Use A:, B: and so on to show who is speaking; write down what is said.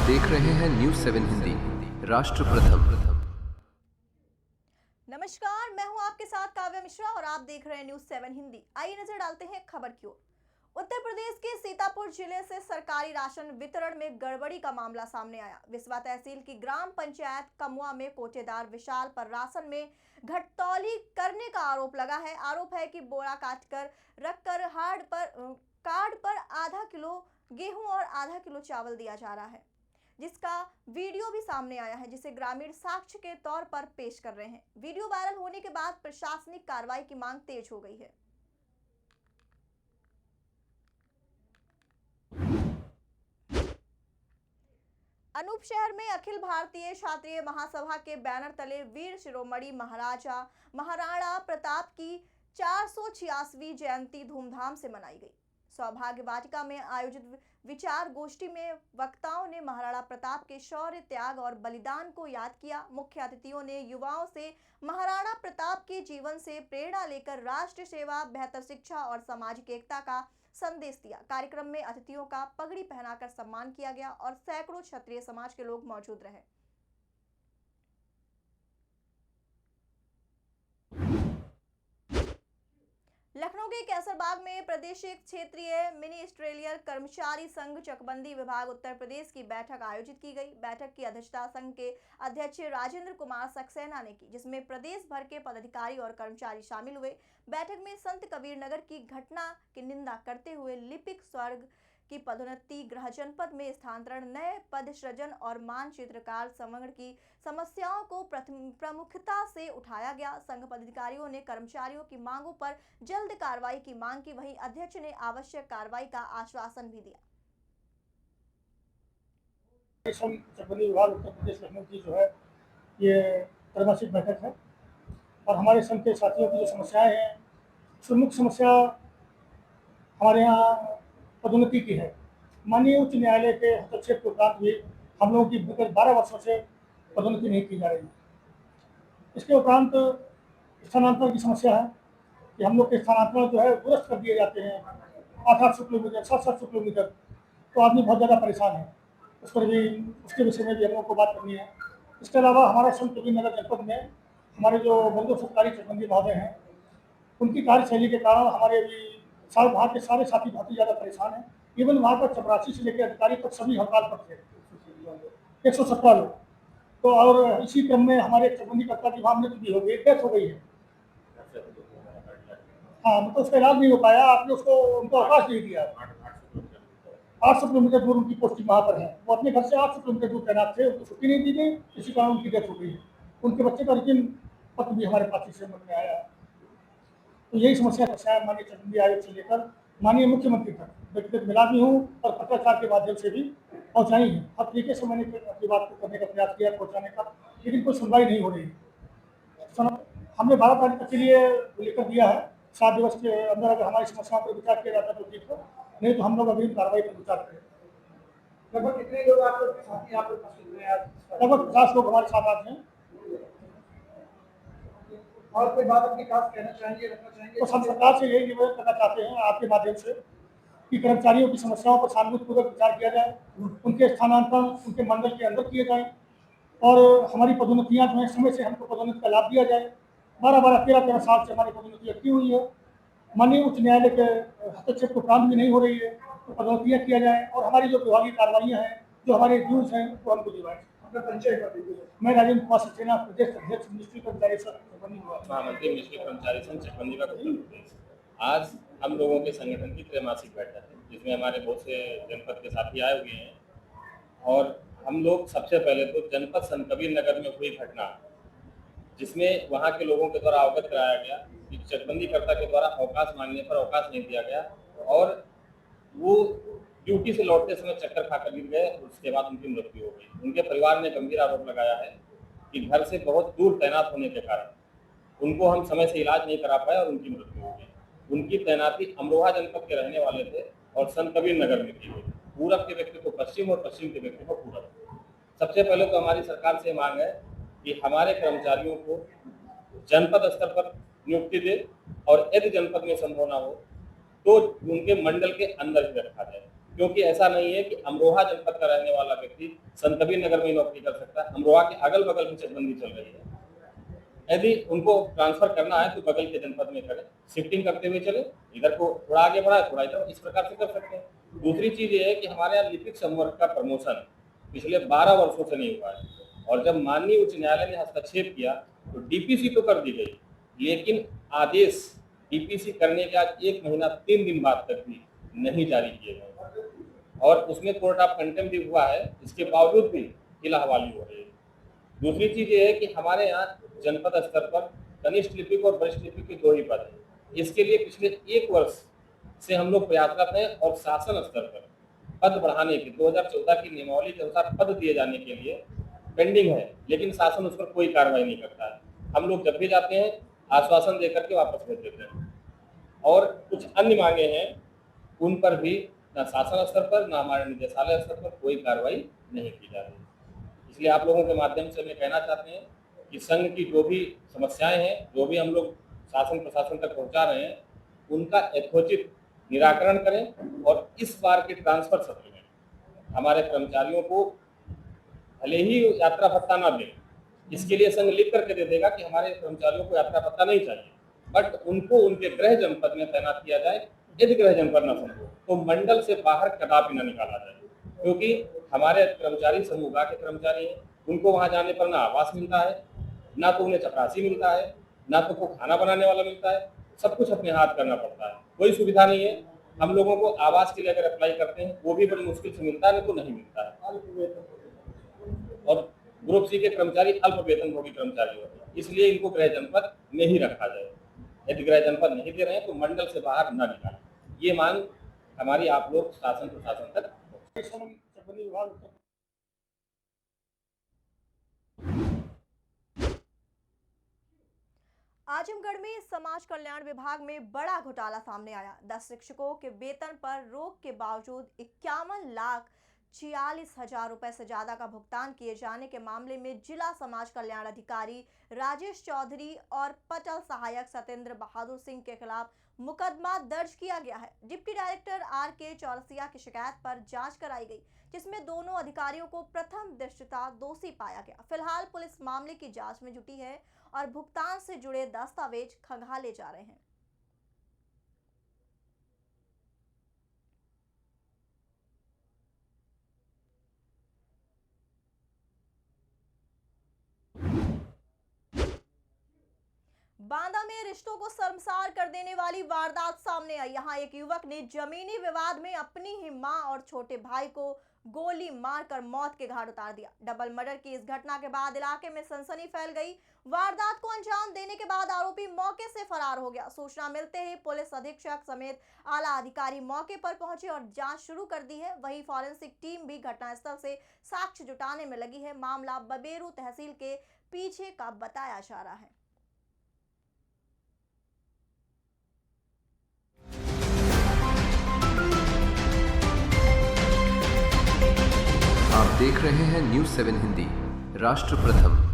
A: देख रहे हैं न्यूज़ 7 हिंदी, राष्ट्र प्रथम।
B: नमस्कार, मैं हूं आपके साथ काव्या मिश्रा और आप देख रहे हैं न्यूज़ 7 हिंदी। आइए नजर डालते हैं खबर की ओर। उत्तर प्रदेश के सीतापुर जिले से सरकारी राशन वितरण में गड़बड़ी का मामला सामने आया। विस्वा तहसील की ग्राम पंचायत कमुआ में कोटेदार विशाल पर राशन में घटतौली करने का आरोप लगा है। आरोप है कि बोरा काटकर रखकर कार्ड पर आधा किलो गेहूं और आधा किलो चावल दिया जा रहा है, जिसका वीडियो भी सामने आया है, जिसे ग्रामीण साक्ष्य के तौर पर पेश कर रहे हैं। वीडियो वायरल होने के बाद प्रशासनिक कार्रवाई की मांग तेज हो गई है। अनूप शहर में अखिल भारतीय क्षत्रिय महासभा के बैनर तले वीर शिरोमणि महाराणा प्रताप की 486वीं जयंती धूमधाम से मनाई गई। सौभाग्य वाटिका में आयोजित विचार गोष्ठी में वक्ताओं ने महाराणा प्रताप के शौर्य, त्याग और बलिदान को याद किया। मुख्य अतिथियों ने युवाओं से महाराणा प्रताप के जीवन से प्रेरणा लेकर राष्ट्र सेवा, बेहतर शिक्षा और सामाजिक एकता का संदेश दिया। कार्यक्रम में अतिथियों का पगड़ी पहनाकर सम्मान किया गया और सैकड़ों क्षत्रिय समाज के लोग मौजूद रहे। लखनऊ के कैसरबाग में प्रादेशिक क्षेत्रीय मिनिस्ट्रियल कर्मचारी संघ चकबंदी विभाग उत्तर प्रदेश की बैठक आयोजित की गई। बैठक की अध्यक्षता संघ के अध्यक्ष राजेंद्र कुमार सक्सेना ने की, जिसमें प्रदेश भर के पदाधिकारी और कर्मचारी शामिल हुए। बैठक में संत कबीर नगर की घटना की निंदा करते हुए लिपिक स्वर्ग की पदोन्नति, गृह जनपद में स्थानांतरण, नए पद सृजन और मानचित्रकार संवरण की समस्याओं को प्रमुखता से उठाया गया। संघ पदाधिकारियों ने कर्मचारियों की मांगों पर जल्द कार्रवाई की मांग की। वहीं अध्यक्ष ने आवश्यक कार्रवाई का आश्वासन भी दिया।
C: चकबंदी विभाग उत्तर प्रदेश लखनऊ की जो है ये त्रैमासिक बैठक है और हमारे संघ के साथियों की जो समस्याएं हैं, प्रमुख समस्या हमारे यहाँ पदोन्नति की है। माननीय उच्च न्यायालय के हस्तक्षेप के उपरांत भी हम लोगों की विगत 12 वर्षों से पदोन्नति नहीं की जा रही है। इसके उपरांत स्थानांतरण की समस्या है कि हम लोग के स्थानांतरण जो है दुरुस्त कर दिए जाते हैं 800 किलोमीटर, 700 किलोमीटर, तो आदमी बहुत ज़्यादा परेशान है। उस पर भी, उसके विषय में भी हम लोग को बात करनी है। इसके अलावा हमारे संत कबीर नगर जनपद में हमारे जो बंधु सरकारी चकबंदी महोदय हैं, उनकी कार्यशैली के कारण हमारे भी वहाँ के सारे साथी बहुत ही ज़्यादा परेशान हैं। इवन वहाँ पर चपरासी से लेकर अधिकारी तक सभी हड़ताल पर थे, 117 लोग। तो और इसी क्रम में हमारे चकबंदी कर्ता की वहाँ मृत्यु भी हो गई, डेथ हो गई है। हाँ, मतलब उसका इलाज नहीं हो पाया, आपने उनको अवकाश नहीं दिया। 800 किलोमीटर दूर उनकी पोस्टिंग वहाँ पर है। वो अपने घर से 800 किलोमीटर दूर तैनात थे, उनको छुट्टी नहीं दी गई, इसी कारण उनकी डेथ हो गई है। उनके बच्चे का रिटर्न पत्र भी हमारे पास से में आया। तो यही समस्या माननीय चकबंदी आयोग से लेकर माननीय मुख्यमंत्री तक व्यक्तिगत मिला भी हूँ और पत्रकार के माध्यम से भी पहुँचाई है। हर तरीके से मैंने अपनी बात को करने का प्रयास किया, पहुँचाने का, लेकिन कोई सुनवाई नहीं हो रही है। हमने 12 तारीख तक के लिए लेकर दिया है। 7 दिवस के अंदर अगर हमारी समस्याओं पर विचार किया जाता तो ठीक हो, नहीं तो हम लोग अग्रिम कार्रवाई पर विचार करें। लगभग कितने लोग आप लोग साथी यहाँ पर? लगभग 50 लोग हमारे साथ आते हैं। और कोई बात अपनी खास कहना चाहेंगे, रखना चाहेंगे? तो हम सरकार से यही निवेदन करना चाहते हैं आपके माध्यम से कि कर्मचारियों की समस्याओं पर सहानुभूतिपूर्वक विचार किया जाए, उनके स्थानांतरण उनके मंडल के अंदर किए जाएं और हमारी पदोन्नतियाँ जो है समय से हमको पदोन्नति का लाभ दिया जाए। 12-12, 13-13 साल से हमारी पदोन्नति अटकी हुई है। माननीय उच्च न्यायालय के हस्तक्षेप के उपरांत भी नहीं हो रही है, तो पदोन्नतियाँ किया जाए और हमारी जो विभागीय कार्रवाइयाँ हैं, जो हमारे ड्यूज हैं, वो हमको दिलवाएं। मैं राजेंद्र कुमार सक्सेना, प्रदेश अध्यक्ष मिनिस्ट्री कर्मचारी
D: महामंत्री मिनिस्ट्री कर्मचारी संघ चकबंदी का उत्तर प्रदेश। आज हम लोगों के संगठन की त्रैमासिक बैठक है, जिसमें हमारे बहुत से जनपद के साथी आए हुए हैं और हम लोग सबसे पहले तो जनपद संत कबीर नगर में हुई घटना, जिसमें वहाँ के लोगों के द्वारा अवगत कराया गया कि चकबंदी कर्ता के द्वारा अवकाश मांगने पर अवकाश नहीं दिया गया और वो ड्यूटी से लौटते समय चक्कर खाकर गिर गए, उसके बाद उनकी मृत्यु हो गई। उनके परिवार ने गंभीर आरोप लगाया है कि घर से बहुत दूर तैनात होने के कारण उनको हम समय से इलाज नहीं करा पाए और उनकी मृत्यु हो गई। उनकी तैनाती अमरोहा जनपद के रहने वाले थे और संत कबीर नगर में की गई। पूरब के व्यक्ति को पश्चिम और पश्चिम के व्यक्ति को पूरब। सबसे पहले तो हमारी सरकार से मांग है कि हमारे कर्मचारियों को जनपद स्तर पर नियुक्ति दे और यदि जनपद में संभव ना हो तो उनके मंडल के अंदर ही रखा जाए। क्योंकि ऐसा नहीं है कि अमरोहा जनपद का रहने वाला व्यक्ति संतकबीर नगर में नौकरी कर सकता है। अमरोहा के अगल बगल में चकबंदी चल रही है। यदि उनको ट्रांसफर करना है तो बगल के जनपद में करें, शिफ्टिंग करते हुए चले, इधर को थोड़ा आगे बढ़ाए, थोड़ा इधर, इस प्रकार से कर सकते हैं। दूसरी चीज ये है कि हमारे यहाँ लिपिक संवर्ग का प्रमोशन पिछले 12 वर्षों से नहीं हुआ है, और जब माननीय उच्च न्यायालय ने हस्तक्षेप किया तो डीपीसी तो कर दी गई, लेकिन आदेश डीपीसी करने के आज 1 महीना 3 दिन बाद तक भी नहीं जारी किए गए, और उसमें कोर्ट ऑफ कंटेम्प्ट भी हुआ है, इसके बावजूद भी हिलाहवाली हो रही है। दूसरी चीज ये है कि हमारे यहाँ जनपद स्तर पर कनिष्ठ लिपिक और वरिष्ठ लिपिक के 2 ही पद हैं। इसके लिए पिछले 1 वर्ष से हम लोग प्रयासरत हैं, और शासन स्तर पर पद बढ़ाने के 2014 की नियमावली के अनुसार पद दिए जाने के लिए पेंडिंग है, लेकिन शासन उस पर कोई कार्रवाई नहीं करता है। हम लोग जब भी जाते हैं आश्वासन देकर के वापस भेज देते हैं, और कुछ अन्य मांगे हैं उन पर भी न शासन स्तर पर न हमारे निदेशालय स्तर पर कोई कार्रवाई नहीं की जा रही। इसलिए आप लोगों के माध्यम से हमें कहना चाहते हैं कि संघ की जो भी समस्याएं हैं, जो भी हम लोग शासन प्रशासन तक पहुंचा रहे हैं, उनका यथोचित निराकरण करें, और इस बार के ट्रांसफर सत्र में हमारे कर्मचारियों को भले ही यात्रा भत्ता ना दें, इसके लिए संघ लिख करके दे देगा कि हमारे कर्मचारियों को यात्रा भत्ता नहीं चाहिए, बट उनको उनके गृह जनपद में तैनात किया जाए। यदि गृह जनपद न संभव तो मंडल से बाहर कदापि न निकाला जाए, क्योंकि हमारे कर्मचारी समूह के कर्मचारी हैं, उनको वहां जाने पर ना आवास मिलता है, ना तो उन्हें चपरासी मिलता है, ना तो को खाना बनाने वाला मिलता है, सब कुछ अपने हाथ करना पड़ता है, कोई सुविधा नहीं है। हम लोगों को आवास के लिए अगर अप्लाई करते हैं वो भी बड़ी मुश्किल से मिलता है, तो नहीं मिलता है। और ग्रुप सी के कर्मचारी अल्प वेतनभोगी कर्मचारी होते हैं, इसलिए इनको गृह जनपद में ही रखा जाए। यदि गृह जनपद नहीं दे रहे हैं तो मंडल से बाहर न निकालें, ये मांग हमारी आप लोग शासन प्रशासन तक।
C: चकबंदी विभाग
B: आजमगढ़ में समाज कल्याण विभाग में बड़ा घोटाला सामने आया। 10 शिक्षकों के वेतन पर रोक के बावजूद 51,46,000 रुपए से ज्यादा का भुगतान किए जाने के मामले में जिला समाज कल्याण अधिकारी राजेश चौधरी और पटल सहायक सत्येंद्र बहादुर सिंह के खिलाफ मुकदमा दर्ज किया गया है। डिप्टी डायरेक्टर RK चौरसिया की शिकायत पर जांच कराई गई, जिसमें दोनों अधिकारियों को प्रथम दृष्टया दोषी पाया गया। फिलहाल पुलिस मामले की जांच में जुटी है और भुगतान से जुड़े दस्तावेज खंगाले जा रहे हैं। बांदा में रिश्तों को शर्मसार कर देने वाली वारदात सामने आई। यहां एक युवक ने जमीनी विवाद में अपनी ही मां और छोटे भाई को गोली मारकर मौत के घाट उतार दिया। डबल मर्डर की इस घटना के बाद इलाके में सनसनी फैल गई। वारदात को अंजाम देने के बाद आरोपी मौके से फरार हो गया। सूचना मिलते ही पुलिस अधीक्षक समेत आला अधिकारी मौके पर पहुंचे और जांच शुरू कर दी है। वहीं फॉरेंसिक टीम भी घटनास्थल से साक्ष्य जुटाने में लगी है। मामला बबेरू तहसील के पीछे का बताया जा रहा है।
A: आप देख रहे हैं न्यूज़ 7 हिंदी, राष्ट्र प्रथम।